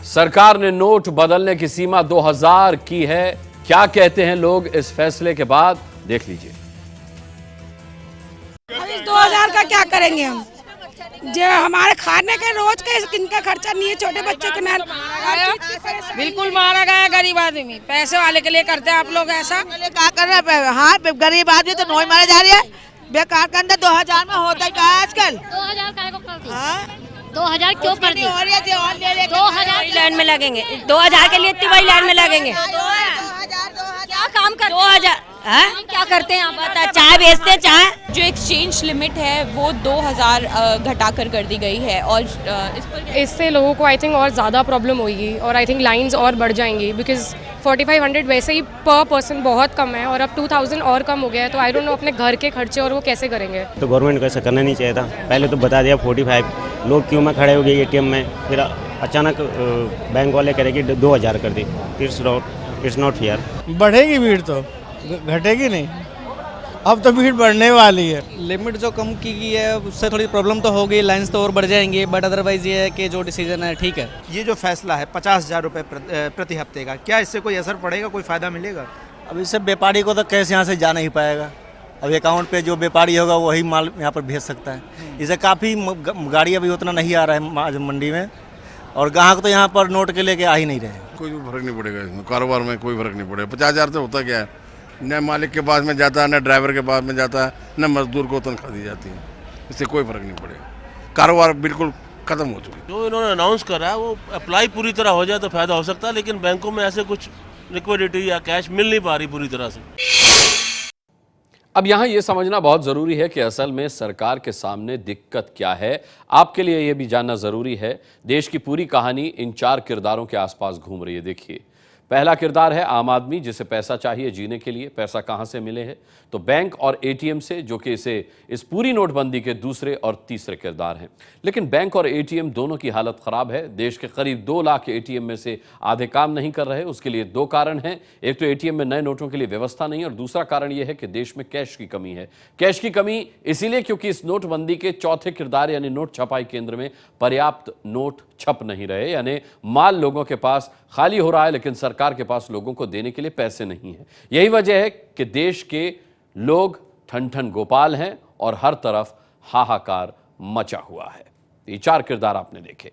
सरकार ने नोट बदलने की सीमा 2000 की है। क्या कहते हैं लोग इस फैसले के बाद, देख लीजिए। अब इस 2000 का क्या करेंगे हम? जो हमारे खाने के रोज के इनका खर्चा नहीं है, छोटे बच्चों के नाम बिल्कुल मारा गया गरीब आदमी। पैसे वाले के लिए करते हैं आप लोग ऐसा। क्या कर रहे हैं? हाँ, गरीब आदमी तो नोई मारे जा रही है। बेकार के अंदर 2000 में होता है क्या आजकल? 2000 का कर दी। हाँ? 2000 क्यों कर दी? 2000 लाइन में लगेंगे, 2000 के लिए इतनी बड़ी लाइन में लगेंगे। क्या काम कर 2000 क्या करते हैं आप? पता चाय बेचते चाय। जो एक्सचेंज लिमिट है वो 2000 घटाकर कर दी गई है और इस पर इससे लोगों को आई थिंक और ज़्यादा प्रॉब्लम होगी और आई थिंक लाइंस और बढ़ जाएंगी बिकॉज 4500 वैसे ही पर पर्सन बहुत कम है और अब 2000 और कम हो गया है। तो आई डोंट नो अपने घर के खर्चे और वो कैसे करेंगे। तो गवर्नमेंट को ऐसा करना नहीं चाहिए था। पहले तो बता दिया 45 लोग क्यों में खड़े हो गए एटीएम में, फिर अचानक बैंक वाले कह रहे कि 2000 कर दी। It's not fair. बढ़ेगी भीड़ तो घटेगी नहीं। अब तो भीड़ बढ़ने वाली है। लिमिट जो कम की गई है उससे थोड़ी प्रॉब्लम तो होगी, लाइंस तो और बढ़ जाएंगी, बट अदरवाइज ये है कि जो डिसीजन है ठीक है। ये जो फैसला है 50,000 रुपये प्रति हफ्ते का, क्या इससे कोई असर पड़ेगा, कोई फ़ायदा मिलेगा? अब इससे व्यापारी को तो कैसे यहाँ से जा नहीं पाएगा। अब अकाउंट पे जो व्यापारी होगा वही माल यहाँ पर भेज सकता है। इसे काफ़ी गाड़ी अभी उतना नहीं आ रहा है मंडी में और ग्राहक तो यहाँ पर नोट के लेके आ ही नहीं रहे। कोई फर्क नहीं पड़ेगा इसमें, कारोबार में कोई फर्क नहीं पड़ेगा। 50,000 से होता क्या है, न मालिक के पास में जाता है, न ड्राइवर के पास में जाता है, न मजदूर को तनख्वाह दी जाती है। इससे कोई फर्क नहीं पड़ेगा, कारोबार बिल्कुल खत्म हो चुकी है। जो इन्होंने अनाउंस करा है वो अप्लाई पूरी तरह हो जाए तो फायदा हो सकता है, लेकिन बैंकों में ऐसे कुछ लिक्विडिटी या कैश मिल नहीं पा रही पूरी तरह से। अब यहां यह समझना बहुत जरूरी है कि असल में सरकार के सामने दिक्कत क्या है। आपके लिए यह भी जानना जरूरी है। देश की पूरी कहानी इन 4 किरदारों के आसपास घूम रही है। देखिए, पहला किरदार है आम आदमी, जिसे पैसा चाहिए जीने के लिए। पैसा कहां से मिले है? तो बैंक और एटीएम से, जो कि इस पूरी नोटबंदी के दूसरे और तीसरे किरदार हैं। लेकिन बैंक और एटीएम दोनों की हालत खराब है। देश के करीब 2 लाख एटीएम में से आधे काम नहीं कर रहे। उसके लिए 2 कारण हैं। एक तो एटीएम में नए नोटों के लिए व्यवस्था नहीं, और दूसरा कारण यह है कि देश में कैश की कमी है। कैश की कमी इसीलिए क्योंकि इस नोटबंदी के चौथे किरदार यानी नोट छपाई केंद्र में पर्याप्त नोट छप नहीं रहे, यानी माल लोगों के पास खाली हो रहा है, लेकिन सरकार के पास लोगों को देने के लिए पैसे नहीं है। यही वजह है कि देश के लोग ठन ठन गोपाल हैं और हर तरफ हाहाकार मचा हुआ है। ये 4 किरदार आपने देखे।